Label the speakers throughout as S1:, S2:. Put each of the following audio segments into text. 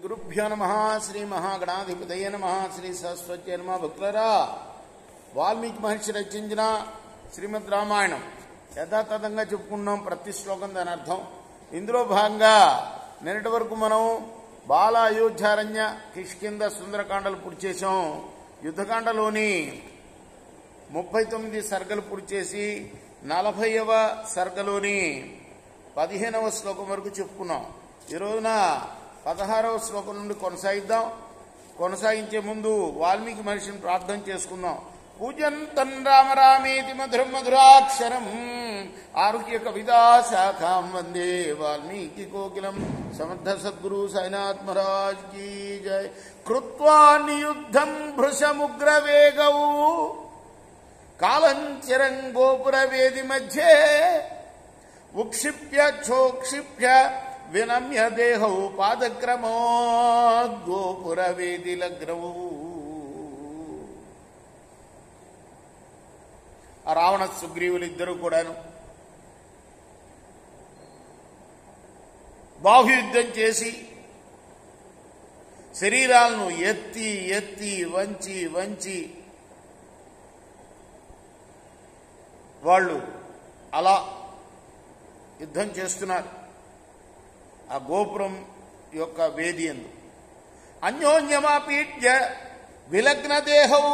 S1: గురుభ్యో నమః. శ్రీ మహాగణాధిపతయే నమః. శ్రీ సరస్వత్యై నమః. భక్తులారా, వాల్మీకి మహర్షి రచించిన శ్రీమద్ రామాయణం యథాతథంగా చెప్పుకున్నాం. ప్రతి శ్లోకం దాని అర్థం. ఇందులో భాగంగా నిన్నటి వరకు మనం బాల అయోధ్యారణ్య కిష్కింద సుందరకాండలు పూర్తి చేసాం. యుద్ధకాండలోని 39 సర్గలు పూర్తి చేసి 40వ సర్గలోని 15వ శ్లోకం వరకు చెప్పుకున్నాం. ఈ రోజున 16వ శ్లోకం నుండి కొనసాగిద్దాం. కొనసాగించే ముందు వాల్మీకి మహర్షిని ప్రార్థన చేసుకుందాం. పూజంతం రామ రామేతి మధురం మధురాక్షరం ఆరుహ్య కవితా శాఖాం వందే వాల్మీకి కోకిలం. సమర్థ సద్గురు సాయినాథ్ మహారాజ్ కీ జై. కృత్వా నియుద్ధం భృశముగ్రవేగౌ కాలంచరం గోపురవేది మధ్యే ఉక్షిప్య చోక్షిప్య వినమ్య దేహౌ పాదక్రమో గోపురవేది లగ్నౌ. ఆ రావణ సుగ్రీవులు ఇద్దరు కూడాను బాహుయుద్ధం చేసి శరీరాలను ఎత్తి ఎత్తి వంచి వంచి వాళ్ళు అలా యుద్ధం చేస్తున్నారు ఆ గోపురం యొక్క వేది యందు. అన్యోన్యమాపీడ్య విలగ్న దేహౌ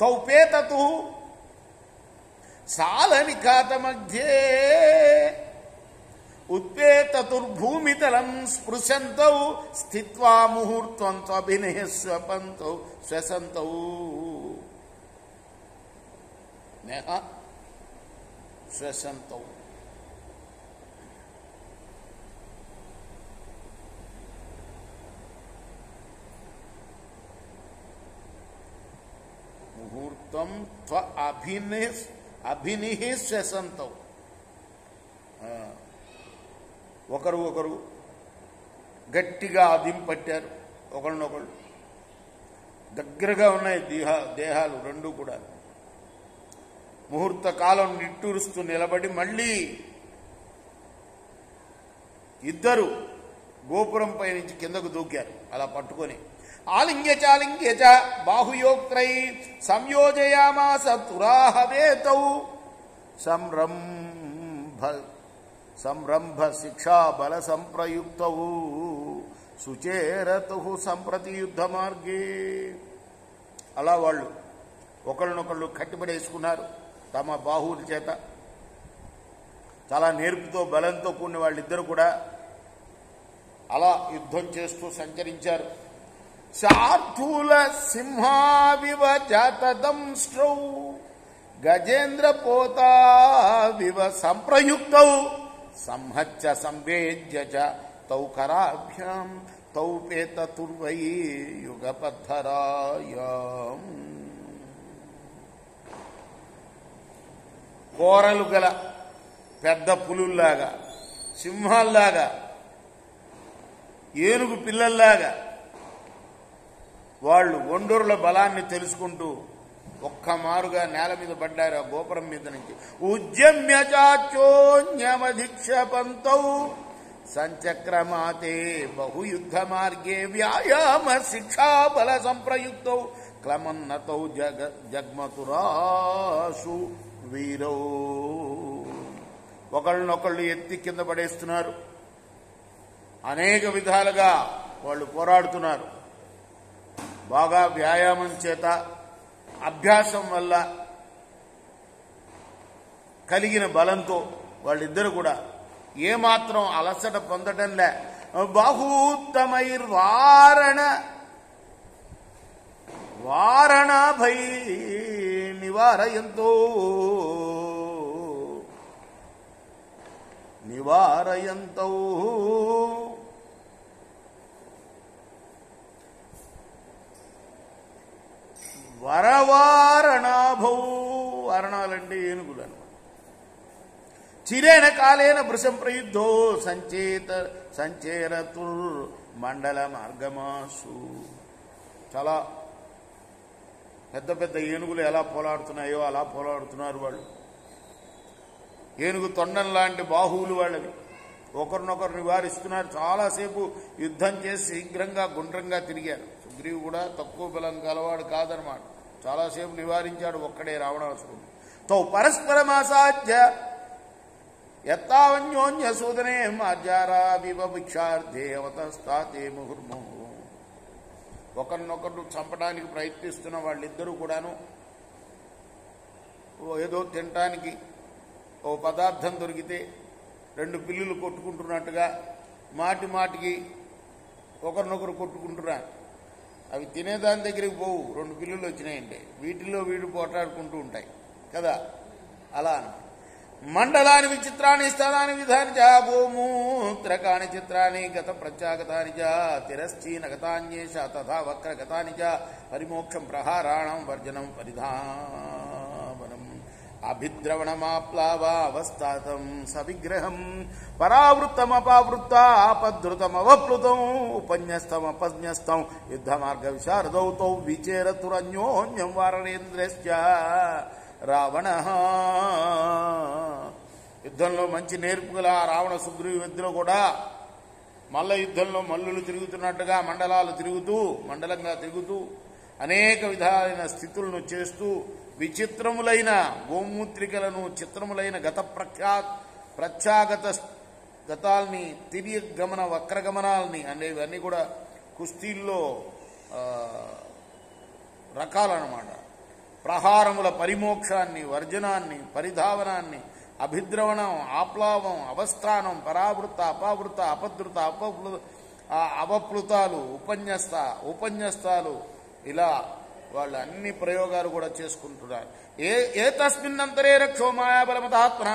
S1: తౌపేతతు సాలనిఖాత మధ్యే ఉత్పేతతుర్భూమితలం స్పృశంతౌ స్థిత్వా ముహూర్తం త్వభినయ స్వపంతౌ శ్వసంతౌ. నేహ శ్వసంతౌ. ముహూర్తం త్వ అభినిహ శ్వసంతౌ. ఒకరు ఒకరు గట్టిగా అదింపట్టారు. ఒకళ్ళనొకళ్ళు దగ్గరగా ఉన్నాయి దేహాలు రెండు కూడా. ముహూర్త కాలం నిట్టూరుస్తూ నిలబడి మళ్ళీ ఇద్దరు గోపురంపై నుంచి కిందకు దూకారు అలా పట్టుకొని. ఆలింగ్యచాలింగ్యచ బాహుయోక్త్రై సంయోజయామాస తురాహవేతౌ సంరంభ శిక్షా బల సంప్రయుక్తౌ సుచేరతు సంప్రతి యుద్ధ మార్గే. అలా వాళ్ళు ఒకళ్ళనొకళ్ళు కట్టిపడేసుకున్నారు తమ బాహువుల చేత. చాలా నేర్పుతో బలంతో కూడిన వాళ్ళిద్దరు కూడా అలా యుద్ధం చేస్తూ సంచరించారు. శార్దూల సింహావివ జాతదంశ్రౌ గజేంద్ర పోతావివ సంప్రయుక్తౌ సంహత్య సంవేద్య చ తౌ కరాభ్యాం తౌ పేతతుర్వై యుగపద్ధరాయాం. కోరలు గల పెద్ద పులుల్లాగా, సింహాల్లాగా, ఏనుగు పిల్లల్లాగా వాళ్ళు ఒండూరుల బలాన్ని తెలుసుకుంటూ ఒక్క మారుగా నేల మీద పడ్డారు ఆ గోపురం మీద నుంచి. ఉద్యమ్య చాచోన్యమధిక్షపంతౌ సంచక్రమాతే బహుయుద్ధ మార్గే వ్యాయామ శిక్షా బల సంప్రయుక్తౌ క్లమన్నతౌ జగ్మతురాసు వీరౌ. ఒకళ్ళనొకళ్ళు ఎత్తి కింద పడేస్తున్నారు. అనేక విధాలుగా వాళ్ళు పోరాడుతున్నారు. బాగా వ్యాయామం చేత, అభ్యాసం వల్ల కలిగిన బలంతో వాళ్ళిద్దరు కూడా ఏమాత్రం అలసట పొందటంలే. వారణాభై నివారయంతో వరవారణాభౌ. వారణాలంటే ఏనుగులను. చిరేణ కాలేన భృశం ప్రయుద్ధో సంచేరతుర్ మండల మార్గమాసు. చాలా పెద్ద పెద్ద ఏనుగులు ఎలా పోలాడుతున్నాయో అలా పోలాడుతున్నారు వాళ్ళు. ఏనుగు తొండం లాంటి బాహువులు వాళ్ళవి. ఒకరినొకరు నివారిస్తున్నారు. చాలాసేపు యుద్ధం చేసి శీఘ్రంగా గుండ్రంగా తిరిగారు. సుగ్రీవు కూడా తక్కువ బలం గలవాడు కాదనమాట. చాలాసేపు నివారించాడు ఒక్కడే రావణాసురుడు. తో పరస్పరమాసాధ్య యత్తావన్యోన్య సూదనే మార్జారాభివ భిక్షార్థే అవతస్తాతే ముహుర్ముహు. ఒకరినొకరు చంపడానికి ప్రయత్నిస్తున్న వాళ్ళిద్దరూ కూడాను ఏదో తినటానికి ఓ పదార్థం దొరికితే రెండు పిల్లులు కొట్టుకుంటున్నట్టుగా మాటి మాటికి ఒకరినొకరు కొట్టుకుంటున్నారు. అవి తినేదాని దగ్గరికి పోవు. రెండు పిల్లులు వచ్చినాయంటే వీటిల్లో వీడు పోటాడుకుంటూ ఉంటాయి కదా. అలా మండలాని విచిత్రాన్ని స్థలాని విధాని చ గోమూత్రకాని చిత్రాన్ని గత ప్రత్యాగతాని చ తిరశ్చీనగతాన్యేష తథా వక్రగతాని చ పరిమోక్షం ప్రహారాణం వర్జనం పరిధావనం అభిద్రవణమాప్లావా అవస్థాతం సవిగ్రహం పరావృత్తమపావృత్త ఆపద్ధృతమవప్లుతం ఉపన్యస్తమపన్యస్తం యుద్ధమార్గ విశారదౌ తౌ విచేరతురన్యోన్యం వారణేంద్రశ్చ రావణ. యుద్ధంలో మంచి నేర్పుగల రావణ సుగ్రీవు యుద్ధంలో కూడా మల్ల యుద్ధంలో మల్లులు తిరుగుతున్నట్టుగా మండలంగా తిరుగుతూ అనేక విధాలైన స్థితులను చేస్తూ విచిత్రములైన గోమూత్రికలను చిత్రములైన ప్రత్యాగత గతాల్ని తిరిగి గమన వక్రగమనాల్ని అనేవన్నీ కూడా కుస్తీల్లో రకాలన్నమాట. ప్రహారముల పరిమోక్షాన్ని, వర్జనాన్ని, పరిధావనాన్ని, అభిద్రవణం, ఆప్లావం, అవస్థానం, పరావృత్త, అపావృత్త, అపధృత, అవప్లుతాలు, ఉపన్యస్తాలు ఇలా వాళ్ళు అన్ని ప్రయోగాలు కూడా చేసుకుంటున్నారు. ఏ తస్మిన్నంతరే రక్షో మాయాబలమతాత్మన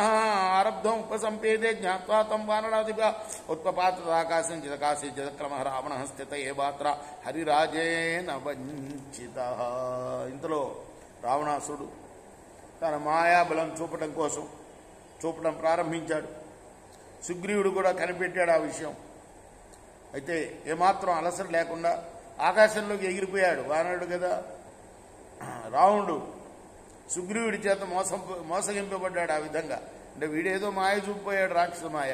S1: ఆరబ్ధం ఉపసంపేదే జ్ఞాత్వా తం వానరాదిగా ఉత్పపాతాకాశం చిదకాశీ జదక్రమ రావణ స్థిత ఏ మాత్ర హరిరాజేన వంచిత. ఇంతలో రావణాసుడు తన మాయాబలం చూపడం ప్రారంభించాడు. సుగ్రీవుడు కూడా కనిపెట్టాడు ఆ విషయం. అయితే ఏమాత్రం అలసట లేకుండా ఆకాశంలోకి ఎగిరిపోయాడు. వానరుడు కదా రావణుడు. సుగ్రీవుడి చేత మోసగింపబడ్డాడు. ఆ విధంగా అంటే వీడేదో మాయ చూపిపోయాడు, రాక్షస మాయ.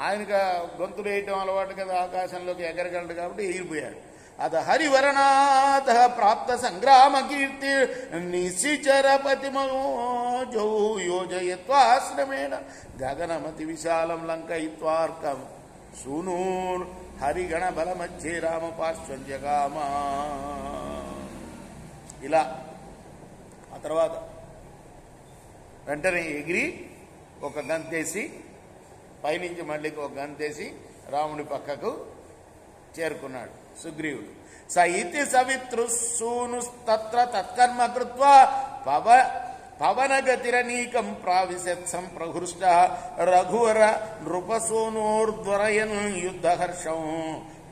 S1: ఆయనగా గొంతులు వేయటం అలవాటు కదా, ఆకాశంలోకి ఎగరగలడు కాబట్టి ఎగిరిపోయాడు. అత హరివరణాథ ప్రాప్త సంగ్రామ కీర్తి నిశిచరపతిమోజౌ యోజయత్వాశ్రమేణ గగనమతి విశాలం లంకయిత్వార్కం సూనూర్ హరిగణ బల మధ్యే రామ పార్శ్వం జగామ. ఇలా ఆ తర్వాత వెంటనే ఎగిరి ఒక గంతేసి పైనుంచి మళ్ళీ ఒక గంతేసి రాముడి పక్కకు చేరుకున్నాడు సుగ్రీవుడు. స ఇతి సవితృసూనుస్తత్ర తత్కర్మ కృత్వా పవనగతిరనీకం ప్రావిశత్సం ప్రహృష్ట రఘువర నృపసూనోర్ధ్వరయన్ యుద్ధహర్షం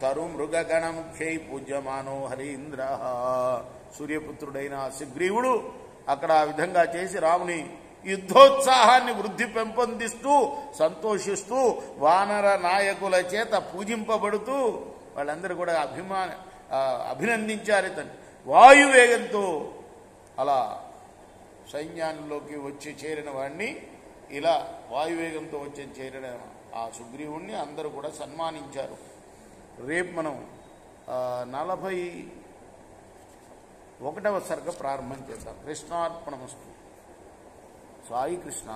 S1: తరుమృగగణముఖ్యై పూజ్యమానో హరీంద్ర. సూర్యపుత్రుడైన సుగ్రీవుడు అక్కడ ఆ విధంగా చేసి రాముని యుద్ధోత్సాహాన్ని వృద్ధి పెంపొందిస్తూ సంతోషిస్తూ వానర నాయకుల చేత పూజింపబడుతూ వాళ్ళందరూ కూడా అభినందించారు ఇతన్ని. వాయువేగంతో అలా సైన్యాల్లోకి వచ్చి చేరిన వాడిని, ఇలా వాయువేగంతో వచ్చి చేరిన ఆ సుగ్రీవుణ్ణి అందరూ కూడా సన్మానించారు. రేపు మనం 41వ సర్గ ప్రారంభం చేద్దాం. కృష్ణార్పణమస్తు. సాయి కృష్ణ.